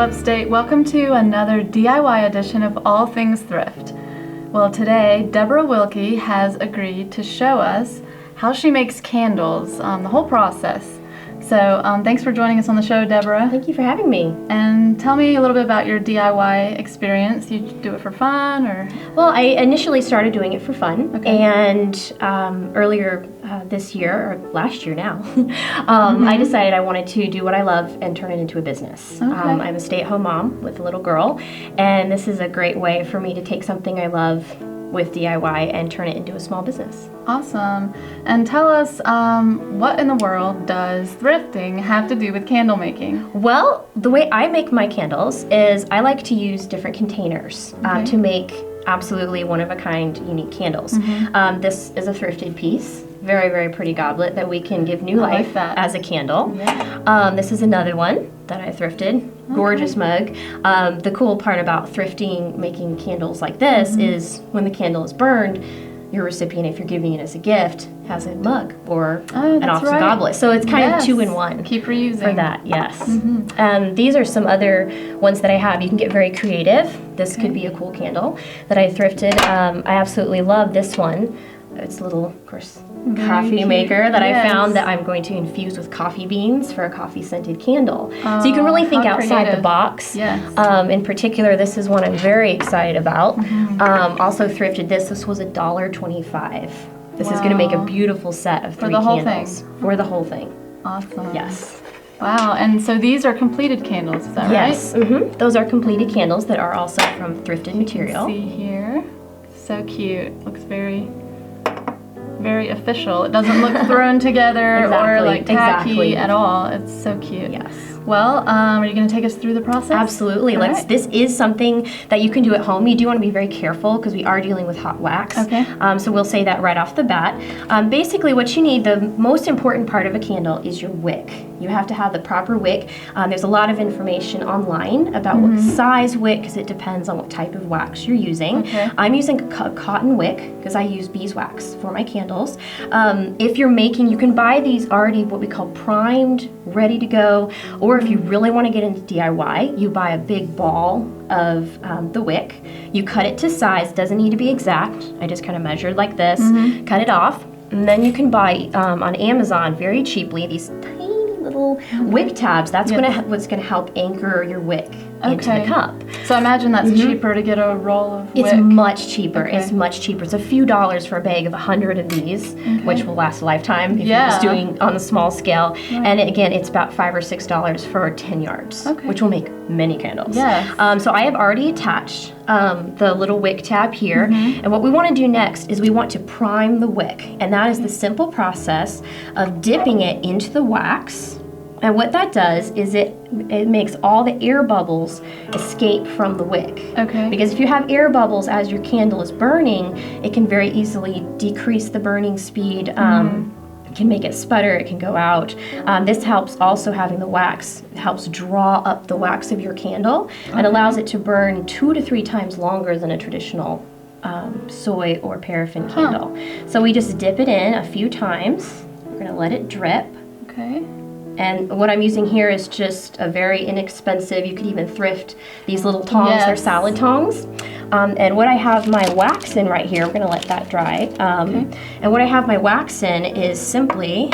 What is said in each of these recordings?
Upstate. Welcome to another DIY edition of All Things Thrift. Well, today, Deborah Wilkie has agreed to show us how she makes candles, the whole process. So thanks for joining us on the show, Deborah. Thank you for having me. And tell me a little bit about your DIY experience. You do it for fun, or? Well, I initially started doing it for fun, and earlier this year, or last year now, I decided I wanted to do what I love and turn it into a business. Okay. I'm a stay-at-home mom with a little girl, and this is a great way for me to take something I love with DIY and turn it into a small business. Awesome. And tell us, what in the world does thrifting have to do with candle making? Well, the way I make my candles is I like to use different containers to make absolutely one-of-a-kind unique candles. This is a thrifted piece. Very, very pretty goblet that we can give new life as a candle. Yeah. This is another one that I thrifted. Gorgeous mug. The cool part about thrifting, making candles like this, is when the candle is burned, your recipient, if you're giving it as a gift, has a mug or an awesome goblet. So it's kind of two in one. Keep reusing. For that, yes. These are some other ones that I have. You can get very creative. This could be a cool candle that I thrifted. I absolutely love this one. It's a little, of course, coffee maker that I found that I'm going to infuse with coffee beans for a coffee scented candle. So you can really think outside the box. Yes. In particular, this is one I'm very excited about. Also thrifted this. This was $1.25. This is going to make a beautiful set of three candles. For the whole thing. Awesome. Yes. Wow, and so these are completed candles, is that right? Yes. Those are completed candles that are also from thrifted material. See here. So cute. Looks very official. It doesn't look thrown together or like tacky at all. It's so cute. Yes. Well, are you going to take us through the process? Absolutely. This is something that you can do at home. You do want to be very careful because we are dealing with hot wax. Okay. So we'll say that right off the bat. Basically, what you need, the most important part of a candle is your wick. You have to have the proper wick. There's a lot of information online about what size wick, because it depends on what type of wax you're using. Okay. I'm using a cotton wick because I use beeswax for my candles. If you're making, you can buy these already what we call primed, ready to go, or if you really want to get into DIY, you buy a big ball of the wick. You cut it to size, doesn't need to be exact. I just kind of measured like this, cut it off, and then you can buy on Amazon very cheaply these tiny little wick tabs. That's what's going to help anchor your wick into the cup. So I imagine that's cheaper to get a roll of wick. It's much cheaper. It's much cheaper. It's a few dollars for a bag of 100 of these, which will last a lifetime if you're just doing on the small scale. And again, it's about $5 or $6 for 10 yards, which will make many candles. Yes. So I have already attached the little wick tab here. And what we want to do next is we want to prime the wick. And that is the simple process of dipping it into the wax. And what that does is it makes all the air bubbles escape from the wick. Okay. Because if you have air bubbles as your candle is burning, it can very easily decrease the burning speed. It can make it sputter, it can go out. This helps also having the wax, helps draw up the wax of your candle and allows it to burn 2 to 3 times longer than a traditional soy or paraffin candle. So we just dip it in a few times. We're going to let it drip. Okay. And what I'm using here is just a very inexpensive, you could even thrift these little tongs, they're salad tongs. And what I have my wax in right here, we're gonna let that dry. And what I have my wax in is simply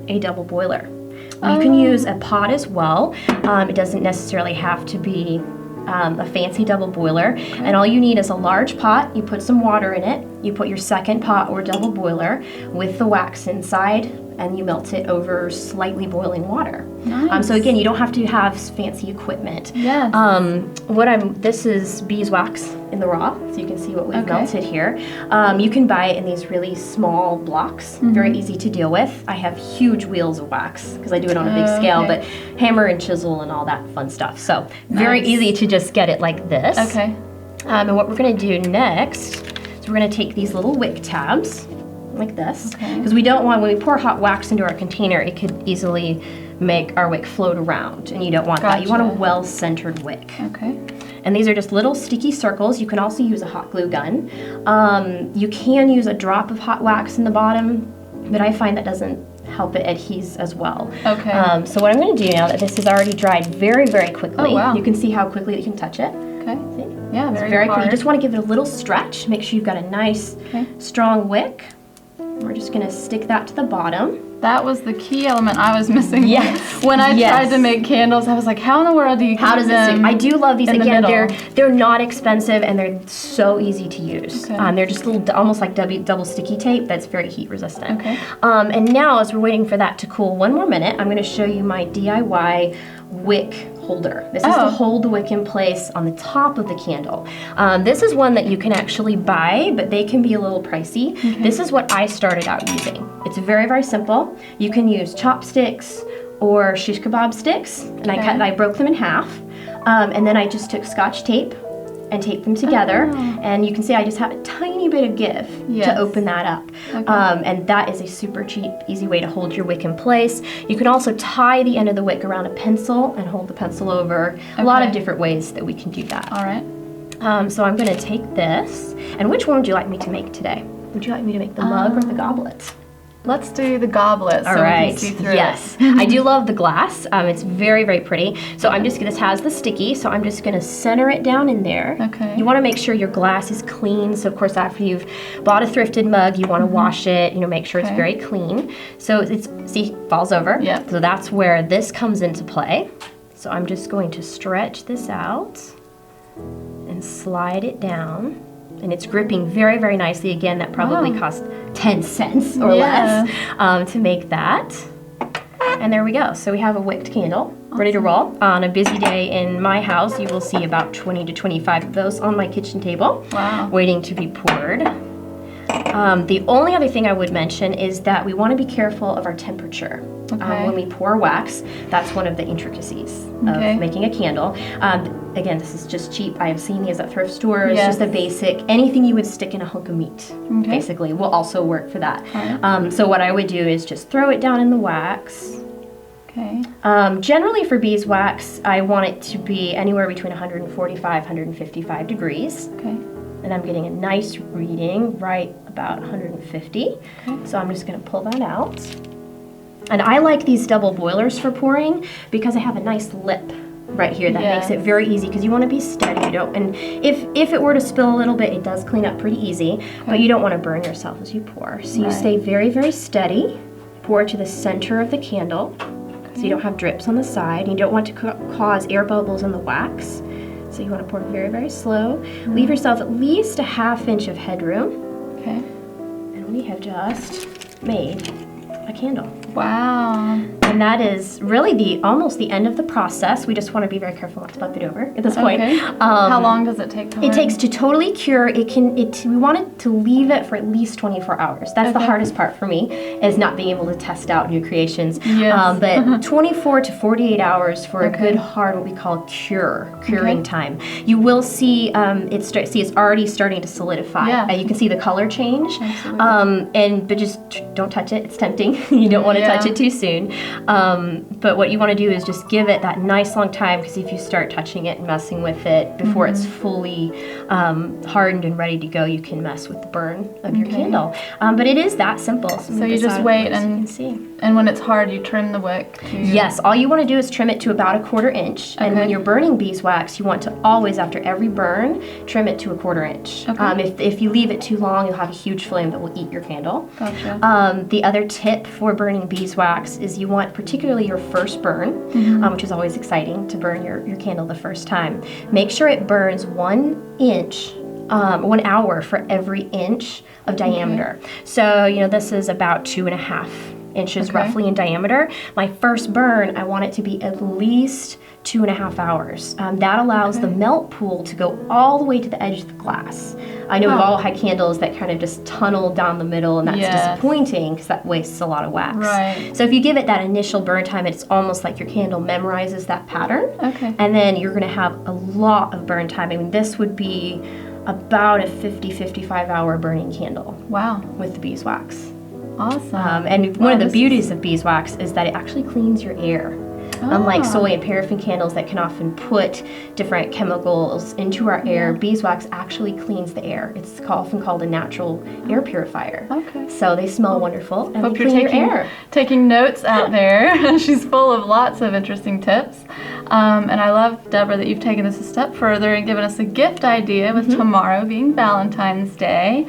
a double boiler. You can use a pot as well. It doesn't necessarily have to be a fancy double boiler. And all you need is a large pot, you put some water in it, you put your second pot or double boiler with the wax inside, and you melt it over slightly boiling water. Nice. So again, you don't have to have fancy equipment. Yes. This is beeswax in the raw, so you can see what we've melted here. You can buy it in these really small blocks, very easy to deal with. I have huge wheels of wax because I do it on a big scale, but hammer and chisel and all that fun stuff. So very easy to just get it like this. Okay. And what we're gonna do next is we're gonna take these little wick tabs, like this, because we don't want, when we pour hot wax into our container, it could easily make our wick float around, and you don't want that. You want a well-centered wick. Okay. And these are just little sticky circles. You can also use a hot glue gun. You can use a drop of hot wax in the bottom, but I find that doesn't help it adhere as well. Okay. So what I'm going to do now that this is already dried very, very quickly, Oh, wow. you can see how quickly you can touch it. Okay. See? Yeah, It's very very hard. quick. You just want to give it a little stretch. Make sure you've got a nice, strong wick. We're just going to stick that to the bottom. That was the key element I was missing. Yes. When I Yes. tried to make candles, I was like, how in the world do you How keep does it them stick? I do love these. in the Again, middle? they're not expensive and they're so easy to use. Okay. They're just little, almost like double sticky tape that's very heat resistant. Okay. And now, as we're waiting for that to cool one more minute, I'm going to show you my DIY wick holder. This is to hold the wick in place on the top of the candle. This is one that you can actually buy, but they can be a little pricey. Okay. This is what I started out using. It's very, very simple. You can use chopsticks or shish kebab sticks, and I broke them in half, and then I just took Scotch tape and tape them together, and you can see I just have a tiny bit of give to open that up. Okay. And that is a super cheap, easy way to hold your wick in place. You can also tie the end of the wick around a pencil and hold the pencil over. A lot of different ways that we can do that. All right. So I'm going to take this, and which one would you like me to make today? Would you like me to make the mug or the goblet? Let's do the goblet so we can see through yes. it. I do love the glass. It's very, very pretty. So this has the sticky, so I'm just gonna center it down in there. Okay. You wanna make sure your glass is clean. So of course, after you've bought a thrifted mug, you wanna wash it, make sure it's very clean. So see, falls over. Yep. So that's where this comes into play. So I'm just going to stretch this out and slide it down. And it's gripping very, very nicely. Again, that probably cost 10 cents or less to make that. And there we go. So we have a wicked candle ready to roll. On a busy day in my house, you will see about 20 to 25 of those on my kitchen table, waiting to be poured. The only other thing I would mention is that we want to be careful of our temperature. When we pour wax, that's one of the intricacies of making a candle. Again, this is just cheap. I have seen these at thrift stores. Just a basic, anything you would stick in a hunk of meat, basically, will also work for that. So what I would do is just throw it down in the wax. Okay. Generally for beeswax, I want it to be anywhere between 145, 155 degrees. Okay. And I'm getting a nice reading right about 150. So I'm just going to pull that out. And I like these double boilers for pouring because I have a nice lip right here that makes it very easy because you want to be steady. You don't, and if it were to spill a little bit, it does clean up pretty easy, but you don't want to burn yourself as you pour. So you stay very, very steady. Pour to the center of the candle so you don't have drips on the side. You don't want to cause air bubbles in the wax. So you want to pour very, very slow. Leave yourself at least a ½ inch of headroom. Okay. And we have just made a candle. Wow. And that is really almost the end of the process. We just want to be very careful not to flip it over at this point. How long does it take to It takes to totally cure. We wanted to leave it for at least 24 hours. That's the hardest part for me, is not being able to test out new creations. Yes. But 24 to 48 hours for a good hard, what we call curing time. You will see it's already starting to solidify. Yeah. You can see the color change. Absolutely. But just don't touch it. It's tempting. You don't want to touch it too soon. But what you want to do is just give it that nice long time, because if you start touching it and messing with it before it's fully hardened and ready to go, you can mess with the burn of your candle. But it is that simple. So you just wait and when it's hard, you trim the wick. Yes, all you want to do is trim it to about a 1/4 inch. And when you're burning beeswax, you want to always, after every burn, trim it to a 1/4 inch. If you leave it too long, you'll have a huge flame that will eat your candle. Gotcha. The other tip for burning beeswax is you want, particularly your first burn, which is always exciting to burn your candle the first time. Make sure it burns 1 inch, 1 hour for every inch of diameter. So, this is about 2.5 inches roughly in diameter. My first burn, I want it to be at least 2.5 hours. That allows the melt pool to go all the way to the edge of the glass. I know we've all had candles that kind of just tunnel down the middle, and that's disappointing because that wastes a lot of wax. Right. So if you give it that initial burn time, it's almost like your candle memorizes that pattern. Okay. And then you're going to have a lot of burn time. I mean, this would be about a 50-55 hour burning candle. Wow. With the beeswax. Awesome. And one of the beauties of beeswax is that it actually cleans your air. Unlike soy and paraffin candles that can often put different chemicals into our air, beeswax actually cleans the air. It's often called a natural air purifier. Okay. So they smell wonderful and Hope they you're clean your air. taking notes out there. She's full of lots of interesting tips. And I love, Deborah, that you've taken this a step further and given us a gift idea with tomorrow being Valentine's Day.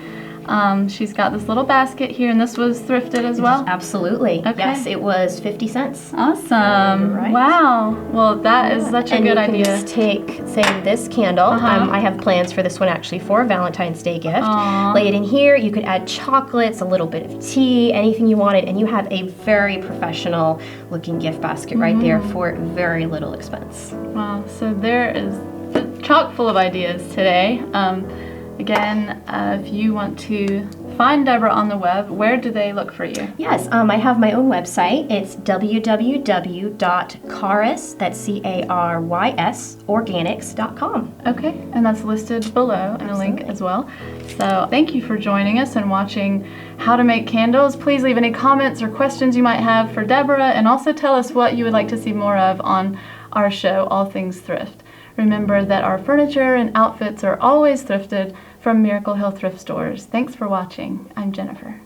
She's got this little basket here, and this was thrifted as well? Absolutely. Okay. Yes, it was 50 cents. Awesome. Right. Wow. Well, that is such a good And you idea. can just take, say, this candle. I have plans for this one actually for a Valentine's Day gift. Aw. Lay it in here. You could add chocolates, a little bit of tea, anything you wanted, and you have a very professional looking gift basket right there for very little expense. Wow. So there is chock full of ideas today. Again, if you want to find Deborah on the web, where do they look for you? Yes, I have my own website. It's www.carys, that's C-A-R-Y-S, organics.com. Okay, and that's listed below in a link as well. So thank you for joining us and watching how to make candles. Please leave any comments or questions you might have for Deborah, and also tell us what you would like to see more of on our show, All Things Thrift. Remember that our furniture and outfits are always thrifted from Miracle Hill Thrift Stores. Thanks for watching. I'm Jennifer.